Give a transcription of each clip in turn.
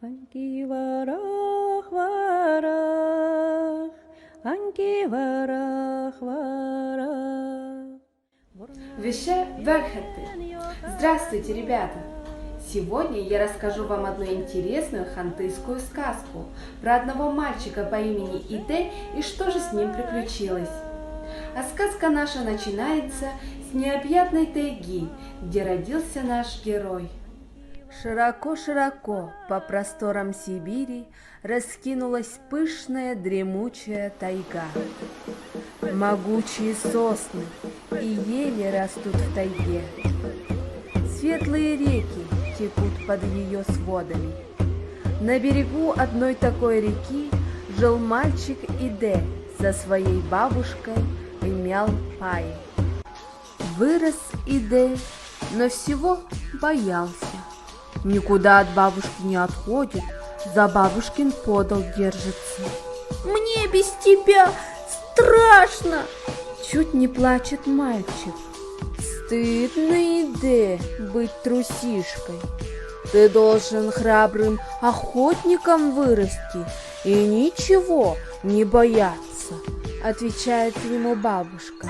Анки варах варах, анки варах варах. Више Верхеты. Здравствуйте, ребята! Сегодня я расскажу вам одну интересную хантыйскую сказку про одного мальчика по имени Иде и что же с ним приключилось. А сказка наша начинается с необъятной тайги, где родился наш герой. Широко-широко по просторам Сибири раскинулась пышная дремучая тайга. Могучие сосны и ели растут в тайге. Светлые реки текут под ее сводами. На берегу одной такой реки жил мальчик Иде со своей бабушкой Эмял-Пай. Вырос Иде, но всего боялся. Никуда от бабушки не отходит, за бабушкин подол держится. Мне без тебя страшно! Чуть не плачет мальчик. Стыдно, Иде, быть трусишкой. Ты должен храбрым охотником вырасти и ничего не бояться, отвечает ему бабушка.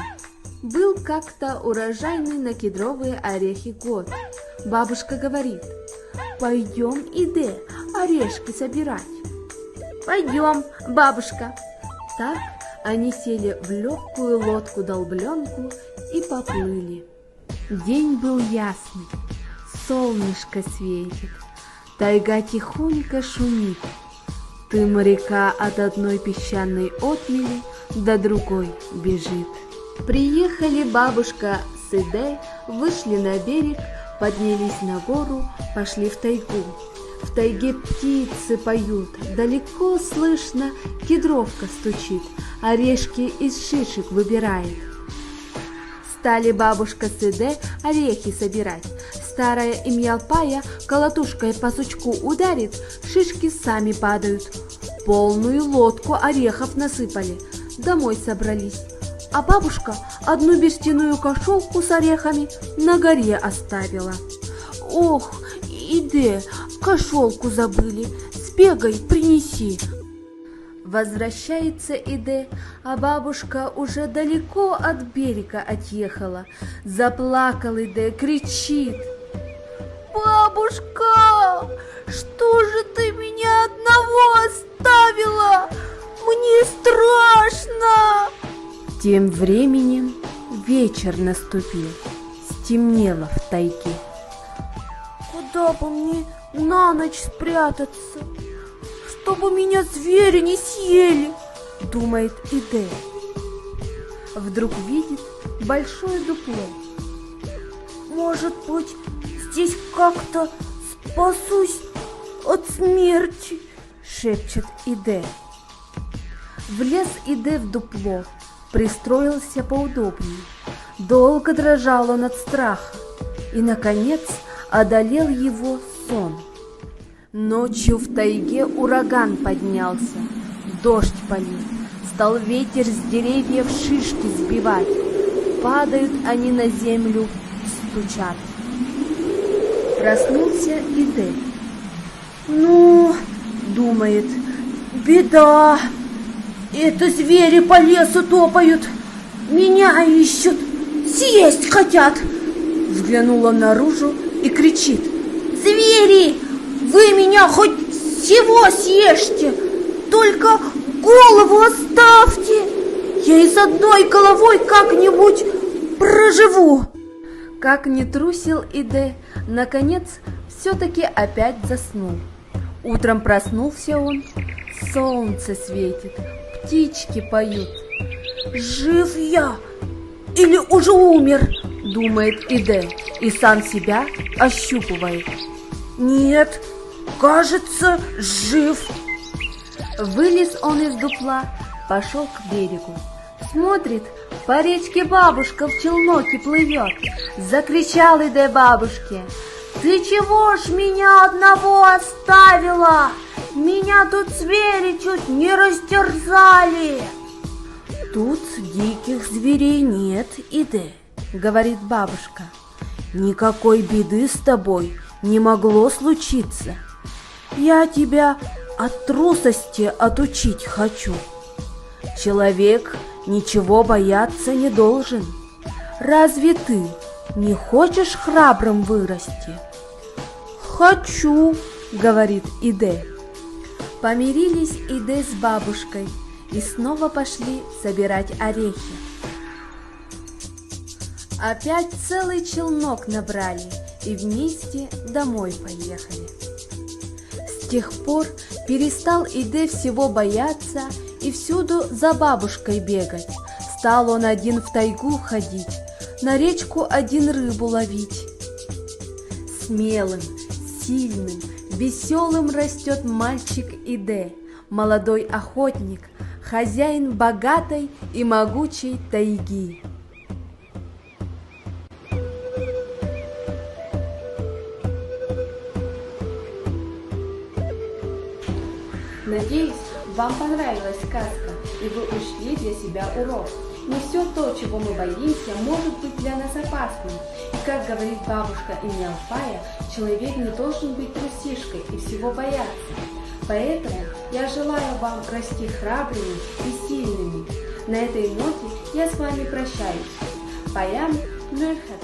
Был как-то урожайный на кедровые орехи год. Бабушка говорит: пойдем, Иде, орешки собирать. Пойдем, бабушка. Так они сели в легкую лодку-долбленку и поплыли. День был ясный, солнышко светит, тайга тихонько шумит. Дым река от одной песчаной отмели до другой бежит. Приехали бабушка с Иде, вышли на берег, поднялись на гору, пошли в тайгу. В тайге птицы поют, далеко слышно кедровка стучит, орешки из шишек выбирает. Стали бабушка с Иде орехи собирать. Старая Эмял-Пая колотушкой по сучку ударит, шишки сами падают. Полную лодку орехов насыпали, домой собрались. А бабушка одну берестяную кошелку с орехами на горе оставила. Ох, Иде, кошелку забыли, сбегай, принеси. Возвращается Иде, а бабушка уже далеко от берега отъехала. Заплакал Иде, кричит: Бабушка, что же ты меня одного оставила? Мне страшно! Тем временем вечер наступил, стемнело в тайге. Куда бы мне на ночь спрятаться, чтобы меня звери не съели? Думает Иде. Вдруг видит большое дупло. Может быть, здесь как-то спасусь от смерти, шепчет Иде. Влез Иде в дупло, пристроился поудобнее. Долго дрожал он от страха и, наконец, одолел его сон. Ночью в тайге ураган поднялся, дождь полил, стал ветер с деревьев шишки сбивать. Падают они на землю, стучат. Проснулся Иде. Ну, думает, беда. Это звери по лесу топают, меня ищут, съесть хотят. Взглянул он наружу и кричит: звери, вы меня хоть всего съешьте, только голову оставьте, я и с одной головой как-нибудь проживу. Как не трусил Иде, наконец все-таки опять заснул. Утром проснулся он, солнце светит, птички поют. Жив я или уже умер? Думает Иде и сам себя ощупывает. Нет, кажется, жив. Вылез он из дупла, пошел к берегу. Смотрит, по речке бабушка в челноке плывет. Закричал Иде бабушке: ты чего ж меня одного оставила? Меня тут звери чуть не растерзали. Тут диких зверей нет, Иде, говорит бабушка. Никакой беды с тобой не могло случиться. Я тебя от трусости отучить хочу. Человек ничего бояться не должен. Разве ты не хочешь храбрым вырасти? Хочу, говорит Иде. Помирились Иде с бабушкой и снова пошли собирать орехи. Опять целый челнок набрали и вместе домой поехали. С тех пор перестал Иде всего бояться и всюду за бабушкой бегать. Стал он один в тайгу ходить, на речку один рыбу ловить. Смелым, сильным, веселым растет мальчик Иде, молодой охотник, хозяин богатой и могучей тайги. Надеюсь, вам понравилась сказка, и вы учли для себя урок. Не все то, чего мы боимся, может быть для нас опасным. И как говорит бабушка Имялфая, человек не должен быть трусишкой и всего бояться. Поэтому я желаю вам расти храбрыми и сильными. На этой ноте я с вами прощаюсь. Баян Нурхат.